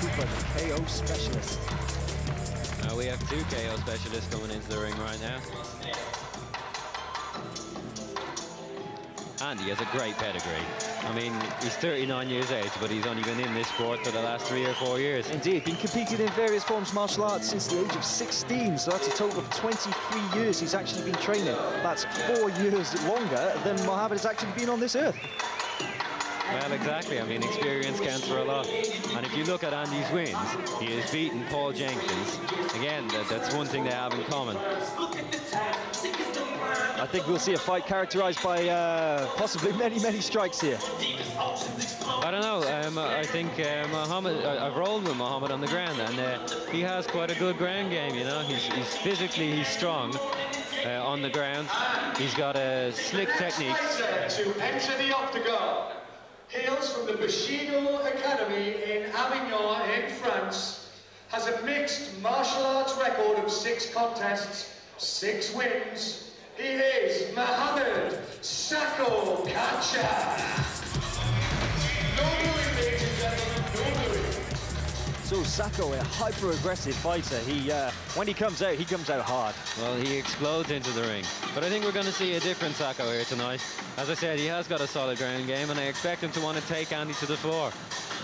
Cooper, the KO specialist. Now we have two KO specialists coming into the ring right now. And he has a great pedigree. I mean, he's 39 years of age, but he's only been in this sport for the last 3 or 4 years. Indeed, been competing in various forms of martial arts since the age of 16, so that's a total of 23 years he's actually been training. That's 4 years longer than Mohammed has actually been on this earth. Well, exactly. I mean, experience counts for a lot. And if you look at Andy's wins, he has beaten Paul Jenkins. Again, that's one thing they have in common. I think we'll see a fight characterized by possibly many, many strikes here. I don't know. I think Mohammed, I've rolled with Mohammed on the ground, and he has quite a good ground game, you know. He's physically strong on the ground. He's got a slick technique. To enter the octagon, hails from the Bushido Academy in Avignon in France, has a mixed martial arts record of 6 contests, 6 wins. He is Mohammed Sako Khacha. No booing, ladies and gentlemen, no booing. So Sako, a hyper-aggressive fighter. When he comes out hard. Well, he explodes into the ring. But I think we're going to see a different Sako here tonight. As I said, he has got a solid ground game, and I expect him to want to take Andy to the floor.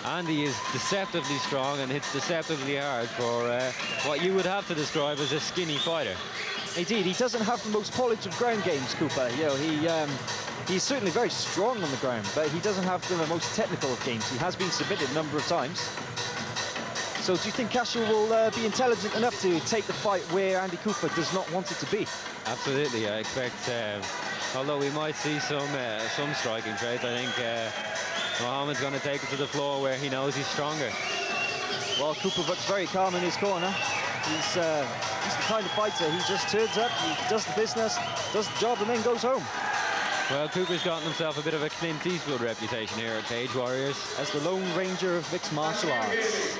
Andy is deceptively strong and hits deceptively hard for what you would have to describe as a skinny fighter. Indeed, he doesn't have the most polished of ground games, Cooper. You know, he's certainly very strong on the ground, but he doesn't have the most technical of games. He has been submitted a number of times. So do you think Khacha will be intelligent enough to take the fight where Andy Cooper does not want it to be? Absolutely. I expect, although we might see some striking trades, I think Mohammed's going to take it to the floor where he knows he's stronger. Well, Cooper looks very calm in his corner. He's the kind of fighter, he just turns up, he does the business, does the job, and then goes home. Well, Cooper's gotten himself a bit of a Clint Eastwood reputation here at Cage Warriors. As the Lone Ranger of mixed martial arts.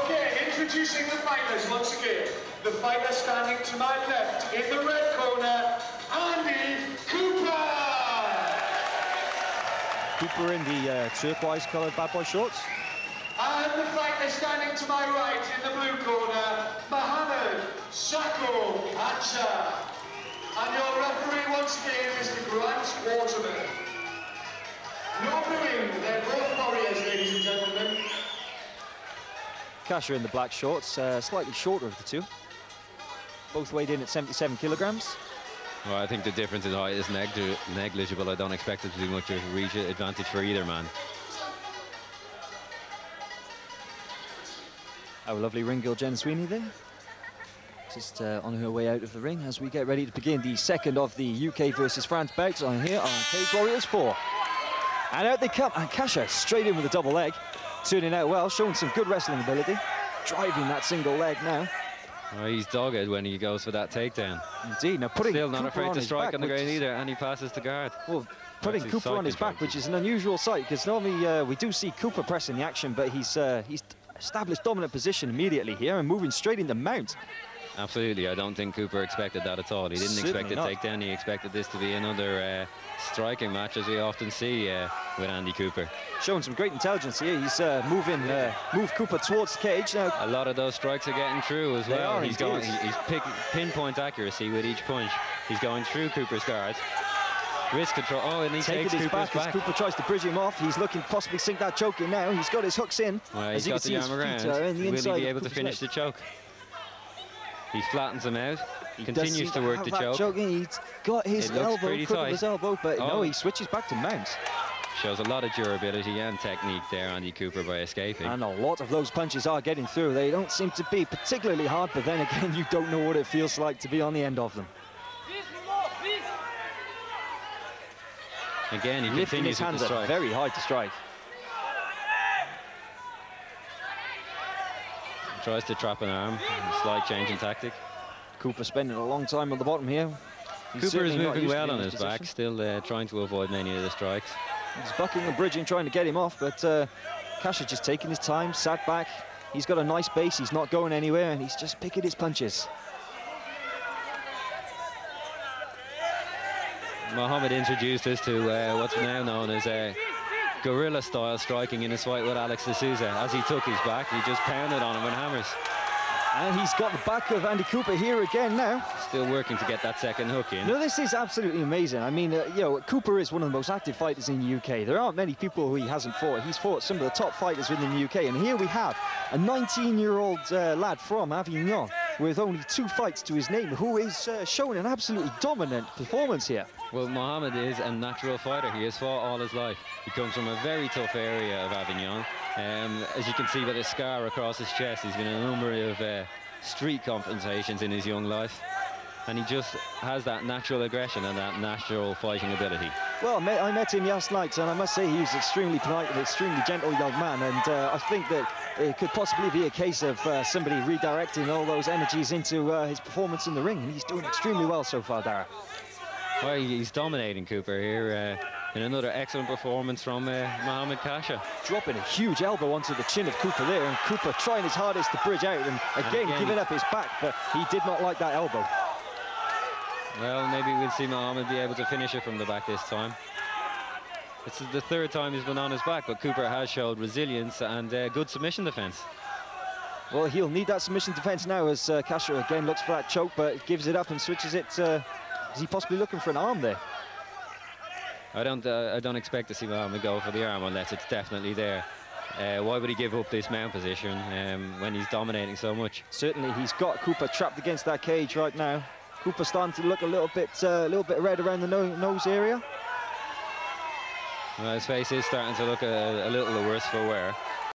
Okay, introducing the fighters once again. The fighter standing to my left in the red corner, Andy Cooper! Cooper in the turquoise-coloured bad boy shorts. And the fighter standing to my right in the blue corner, Mohammed Sako Khacha. And your referee once again is the Grant Waterman. No booing, they're both warriors, ladies and gentlemen. Khacha in the black shorts, slightly shorter of the two. Both weighed in at 77 kilograms. Well, I think the difference in height is negligible. I don't expect it to be much of a reach advantage for either man. Our lovely ring girl Jen Sweeney there, just on her way out of the ring as we get ready to begin the second of the UK versus France bouts on here on Cage Warriors 4. And out they come, and Khacha straight in with a double leg, turning out well, showing some good wrestling ability, driving that single leg now. Well, he's dogged when he goes for that takedown. Indeed, now putting Still not Cooper afraid on to his strike back, on the ground either, and he passes the guard. Well, putting That's Cooper on his back, which is an unusual sight, because normally we do see Cooper pressing the action, but he's established dominant position immediately here and moving straight into mount. Absolutely, I don't think Cooper expected that at all. He didn't expect a takedown. He expected this to be another striking match, as we often see with Andy Cooper. Showing some great intelligence here. He's moved Cooper towards the cage now. A lot of those strikes are getting through as well. He's pinpoint accuracy with each punch. He's going through Cooper's guard. Wrist control. Oh, and he takes Cooper's back. As Cooper tries to bridge him off. He's looking to possibly sink that choke in now. He's got his hooks in. Well, he's got the arm around. Will he be able to finish the choke? He flattens him out. He continues to work the choke. He's got his elbow, but no, he switches back to mount. Shows a lot of durability and technique there, Andy Cooper, by escaping. And a lot of those punches are getting through. They don't seem to be particularly hard, but then again, you don't know what it feels like to be on the end of them. Again, he lifting his hands up very high to strike. Tries to trap an arm, slight change in tactic. Cooper spending a long time on the bottom here. Cooper is moving well on his back, still trying to avoid many of the strikes. He's bucking and bridging, trying to get him off, but Khacha just taking his time, sat back. He's got a nice base, he's not going anywhere, and he's just picking his punches. Mohammed introduced us to what's now known as guerrilla-style striking in his fight with Alex de Souza. As he took his back, he just pounded on him with hammers. And he's got the back of Andy Cooper here again now. Still working to get that second hook in. No, this is absolutely amazing. I mean, you know, Cooper is one of the most active fighters in the UK. There aren't many people who he hasn't fought. He's fought some of the top fighters within the UK. And here we have a 19-year-old lad from Avignon with only 2 fights to his name, who is showing an absolutely dominant performance here. Well, Mohammed is a natural fighter. He has fought all his life. He comes from a very tough area of Avignon. As you can see by the scar across his chest, he's been in a number of street confrontations in his young life. And he just has that natural aggression and that natural fighting ability. Well, I met him last night, and I must say he's extremely polite and extremely gentle young man. And I think that it could possibly be a case of somebody redirecting all those energies into his performance in the ring. And he's doing extremely well so far, Dara. Well, he's dominating Cooper here in another excellent performance from Mohammed Khacha. Dropping a huge elbow onto the chin of Cooper there, and Cooper trying his hardest to bridge out, and again giving up his back, but he did not like that elbow. Well, maybe we'll see Mohammed be able to finish it from the back this time. This is the 3rd time he's been on his back, but Cooper has showed resilience and good submission defense. Well, he'll need that submission defense now as Khacha again looks for that choke, but gives it up and switches it. Is he possibly looking for an arm there? I don't expect to see Mohammed go for the arm unless it's definitely there. Why would he give up this mount position when he's dominating so much? Certainly, he's got Cooper trapped against that cage right now. Cooper starting to look a little bit red around the nose area. Well, his face is starting to look a little worse for wear.